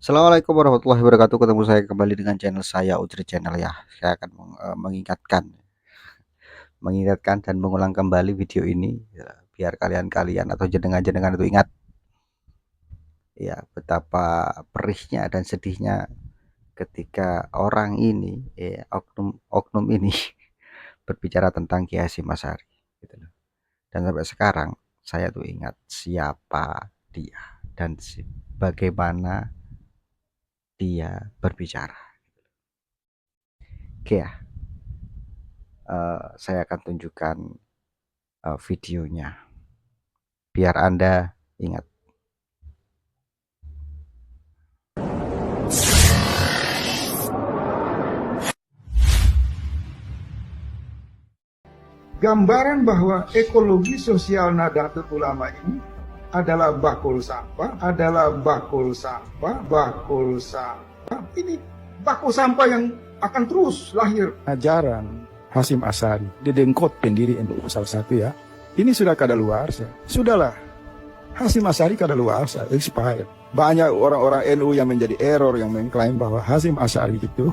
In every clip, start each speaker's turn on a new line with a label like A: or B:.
A: Assalamualaikum warahmatullahi wabarakatuh. Ketemu saya kembali dengan channel saya Udri Channel ya. Saya akan mengingatkan dan mengulang kembali video ini ya, biar kalian atau jenengan-jenengan itu ingat ya betapa perihnya dan sedihnya ketika orang ini oknum ini berbicara tentang Kiai Hasyim Asy'ari gitu loh. Dan sampai sekarang saya tuh ingat siapa dia dan bagaimana dia berbicara. Oke ya, saya akan tunjukkan videonya biar Anda ingat.
B: Gambaran bahwa ekologi sosial Nahdlatul Ulama ini adalah bakul sampah, Ini bakul sampah yang akan terus lahir.
C: Ajaran Hasyim Asy'ari, dedengkot pendiri NU salah satu ya. Ini sudah kadaluarsa. Sudahlah. Hasyim Asy'ari kadaluarsa, expired. Banyak orang-orang NU yang menjadi error yang mengklaim bahwa Hasyim Asy'ari itu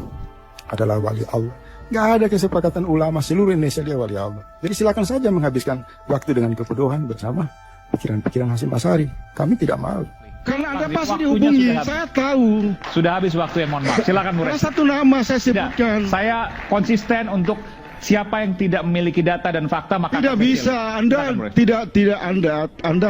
C: adalah wali Allah. Nggak ada kesepakatan ulama seluruh Indonesia dia wali Allah. Jadi silakan saja menghabiskan waktu dengan kebodohan bersama pikiran-pikiran Hasyim Asy'ari. Kami tidak mau.
B: Karena Anda pasti dihubungi, saya tahu.
D: Sudah habis waktu yang mohon maaf. Silakan Bu
B: Salah
D: Res.
B: satu nama saya
D: Tidak,
B: sebutkan.
D: saya konsisten untuk siapa yang tidak memiliki data dan fakta maka
B: Tidak
D: akan
B: bisa,
D: kecil.
B: Anda
D: Silakan, Bu Res.
B: Anda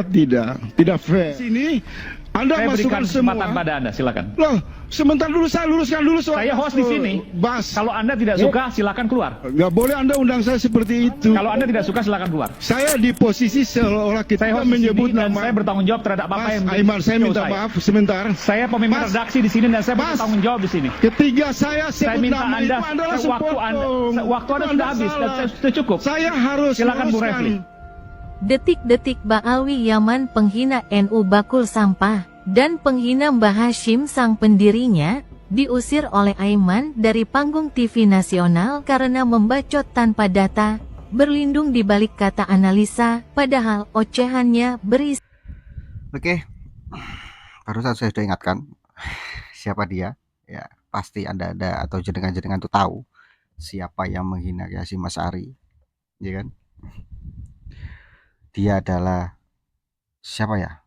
B: tidak fair. Sini Anda
D: Saya berikan
B: masukkan
D: kesempatan
B: semua.
D: pada Anda, silakan.
B: Loh, sebentar dulu saya luruskan dulu soal.
D: Saya host di sini.
B: Bas.
D: Kalau Anda tidak suka, silakan keluar.
B: Nggak boleh Anda undang saya seperti itu.
D: Kalau Anda tidak suka, silakan keluar.
B: Saya di posisi seolah-olah kita
D: Saya host di
B: menyebut
D: sini dan
B: nama.
D: saya bertanggung jawab terhadap apa
B: Mas
D: yang menjadi
B: Aiman, saya
D: show
B: minta maaf sebentar.
D: Saya pemimpin
B: Mas,
D: redaksi di sini dan saya
B: Mas.
D: bertanggung jawab di sini.
B: Ketika saya
D: Saya
B: sebut
D: minta
B: nama
D: Anda,
B: itu Anda langsung
D: waktu Anda
B: potong.
D: sudah habis dan sudah cukup.
B: Saya harus
D: Silakan Bu
B: luruskan.
D: Refli.
E: Detik-detik Ba'alwi Yaman penghina NU bakul sampah, dan penghina Mbah Hasyim sang pendirinya, diusir oleh Aiman dari panggung TV nasional karena membacot tanpa data, berlindung di balik kata analisa, padahal ocehannya berisi.
A: Oke, barusan saya sudah ingatkan siapa dia. Ya, pasti Anda atau jenengan-jenengan itu tahu siapa yang menghina Kiai Hasyim Asy'ari, ya kan? Dia adalah siapa ya?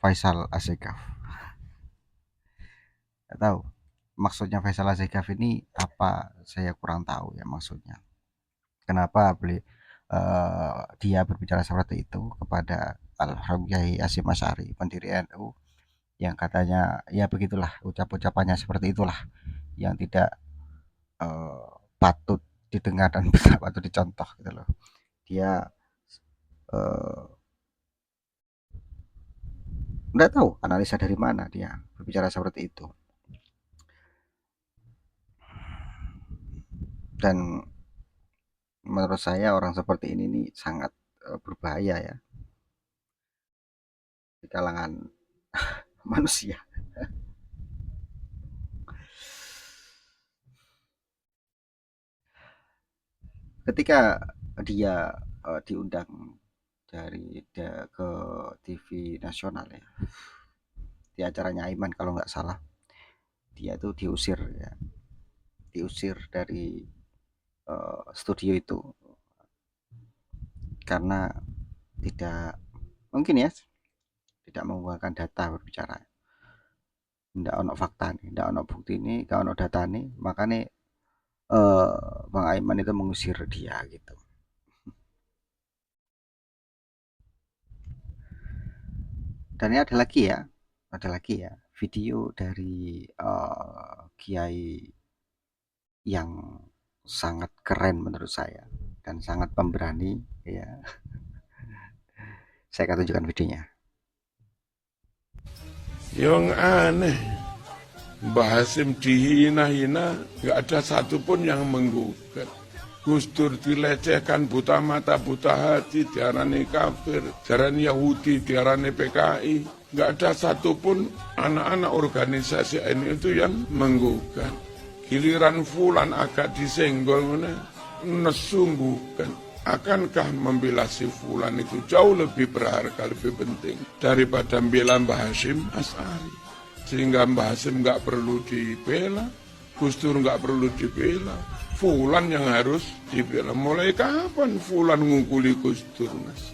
A: Faisal Assegaf. Nggak tahu maksudnya Faisal Assegaf ini apa, saya kurang tahu ya maksudnya. Kenapa dia berbicara seperti itu kepada almarhum Kiai Hasyim Asy'ari, pendiri NU, yang katanya ya begitulah ucapannya seperti itulah yang tidak patut didengar dan tidak patut dicontoh gitu loh. Dia nggak tahu analisa dari mana dia berbicara seperti itu. Dan menurut saya orang seperti ini nih sangat berbahaya ya di kalangan manusia. Ketika dia diundang ke TV nasional ya, di acaranya Aiman kalau nggak salah, dia tuh diusir dari studio itu karena tidak mungkin ya tidak menggunakan data berbicara, tidak ono fakta nih, tidak ono bukti ini, tidak ono data nih, makanya Bang Aiman itu mengusir dia gitu. Dan ini ada lagi ya video dari Kiai yang sangat keren menurut saya dan sangat pemberani ya. Saya akan tunjukkan videonya.
F: Yang aneh, Mbah Hasyim dihina-hina, nggak ada satupun yang menggugat. Gus Dur dilecehkan, buta mata, buta hati, diarani kafir, diarani Yahudi, diarani PKI. Nggak ada satupun anak-anak organisasi ini itu yang menggugat. Giliran fulan agak disenggol, nesungguhkan. Akankah membela si fulan itu jauh lebih berharga, lebih penting daripada membela Mbah Hasyim Asy'ari? Sehingga Mbah Hasim nggak perlu dibela, Gus Dur nggak perlu dibela, Fulan yang harus dibela. Mulai kapan Fulan ngungkuli Gus Dur, Mas?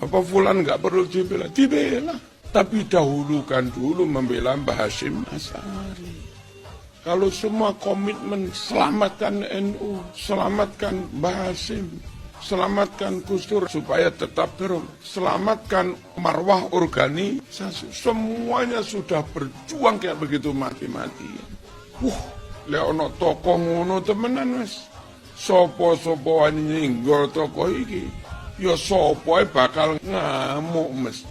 F: Apa Fulan nggak perlu dibela? Dibela. Tapi dahulukan dulu membela Mbah Hasim Asy'ari. Kalau semua komitmen selamatkan NU, selamatkan Mbah Hasim, selamatkan Gus Dur supaya tetap selamatkan marwah organisasi. Semuanya sudah berjuang kayak begitu mati-matian. Leono tokoh ngono temenan wis. Sopo-sopo nyinggol tokoh iki, ya sopo bakal ngamuk mesti.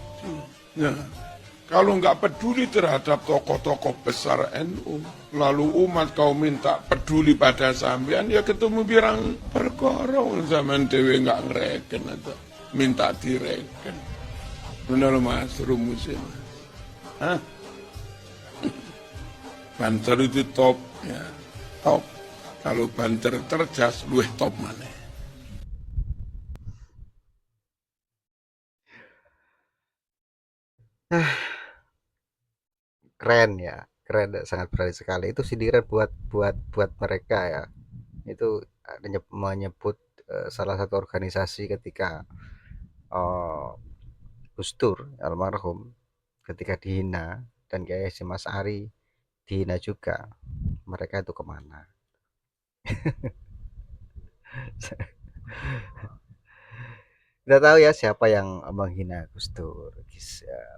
F: Nah, kalau nggak peduli terhadap tokoh-tokoh besar NU, lalu umat kau minta peduli pada sampean, ya ketemu birang perkara zaman dewe nggak ngereken atau minta direken. Benar Mas rumusnya. Hah? Banter itu top, ya top. Kalau banter cerdas, luwih top mana?
A: Keren ya, keren, sangat berani sekali. Itu sindiran buat mereka ya. Itu menyebut salah satu organisasi ketika Gus Dur almarhum ketika dihina dan Kiai Hasyim Asy'ari dihina juga. Mereka itu kemana? Tidak tahu ya siapa yang menghina Gus Dur.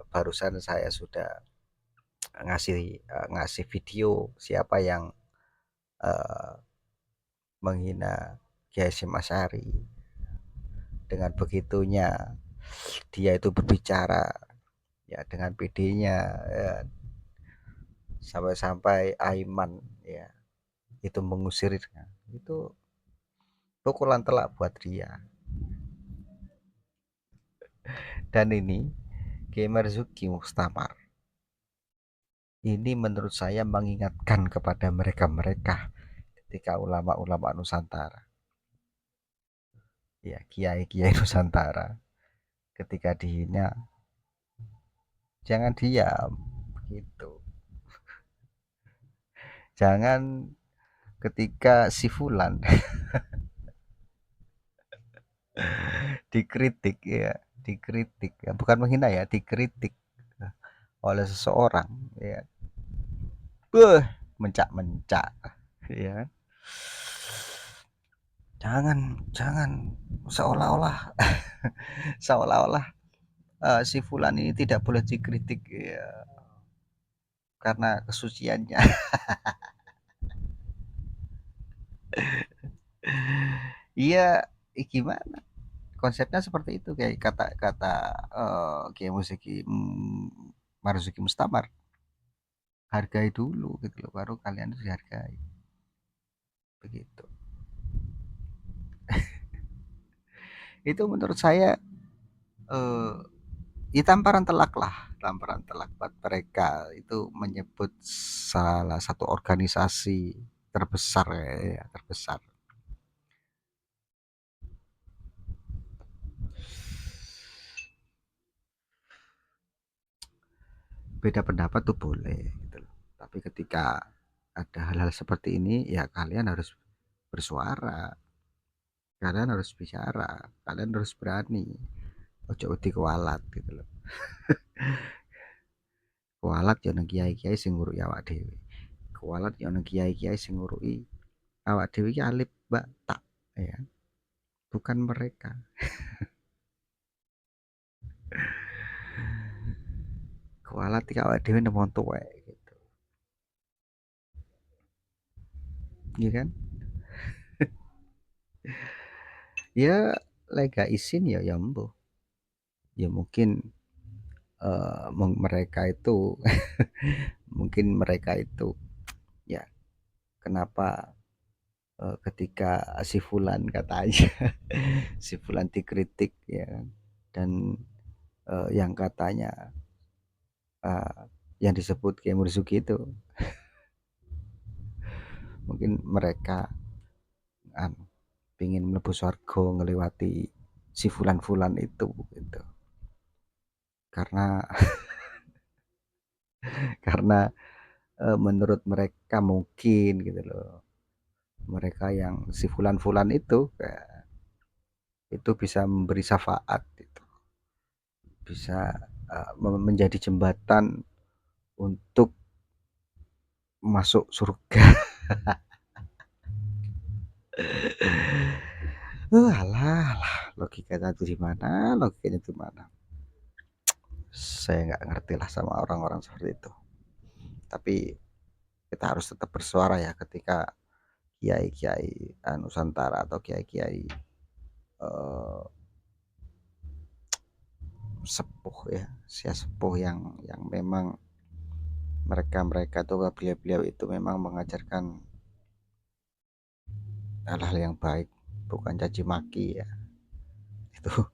A: Barusan saya sudah ngasih video siapa yang menghina Kiai Hasyim Asy'ari. Dengan begitunya dia itu berbicara ya dengan PD-nya ya, sampai-sampai Aiman ya itu mengusirnya. Itu pukulan telak buat dia. Dan ini Kiai Marzuki Mustamar ini menurut saya mengingatkan kepada mereka ketika ulama-ulama Nusantara, ya kiai-kiai Nusantara, ketika dihina jangan diam gitu. Jangan ketika si Fulan dikritik ya bukan menghina ya, dikritik oleh seseorang ya, mencak-mencak ya. Jangan seolah-olah si Fulan ini tidak boleh dikritik ya, karena kesuciannya. Iya, gimana? Konsepnya seperti itu, kayak kata Kiai Marzuki Mustamar. Hargai dulu gitu loh, baru kalian itu dihargai. Begitu. Itu menurut saya ya tamparan telak buat mereka. Itu menyebut salah satu organisasi terbesar ya, terbesar. Beda pendapat tuh boleh gitu loh. Tapi ketika ada hal-hal seperti ini ya kalian harus bersuara. Kalian harus bicara, kalian harus berani. Ojo wedi kualat gitu loh. Kualat yo nang kiai-kiai sing nguruki awak dhewe. Kualat yo nang kiai-kiai sing nguruki awak dhewe iki alip mbak tak ya. Bukan mereka. Kualat iki awak dhewe nemon tuwek gitu. Iya kan? Ya lega izin ya mbuh. Ya mungkin mereka itu mungkin mereka itu ya kenapa ketika si Fulan katanya si Fulan dikritik ya dan yang katanya yang disebut Kiai Marzuki itu mungkin mereka pingin mlebu surga ngelewati si Fulan-Fulan itu gitu. Karena karena menurut mereka mungkin gitu loh, mereka yang si fulan-fulan itu itu bisa memberi syafaat gitu, bisa menjadi jembatan untuk masuk surga. Alah, logikanya tuh di mana? Logikanya di mana? Saya nggak ngerti lah sama orang-orang seperti itu. Tapi kita harus tetap bersuara ya ketika kiai-kiai Nusantara atau kiai-kiai eh, sepuh ya, sepuh yang memang mereka tuh beliau-beliau itu memang mengajarkan hal-hal yang baik, bukan caci maki ya. Itu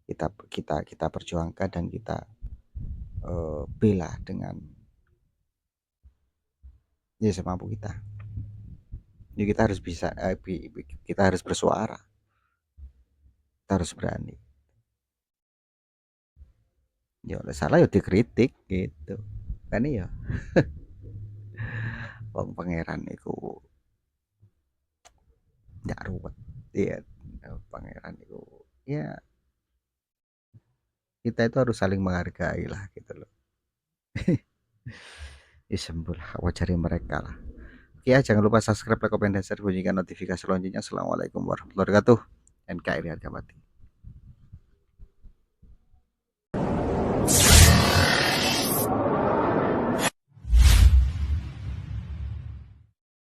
A: kita perjuangkan dan kita bela dengan ya semampu kita. Jadi kita harus bisa kita harus bersuara, kita harus berani. Ya oleh salah ya dikritik gitu kan ya. Wong pangeran iku ndak ruwet. Iya, pangeran itu ya kita itu harus saling menghargai lah gitu loh. Disembul wajari mereka lah. Oke ya, jangan lupa subscribe, like, komen, dan share, bunyikan notifikasi loncengnya. Assalamualaikum warahmatullahi wabarakatuh. NKRI harga mati.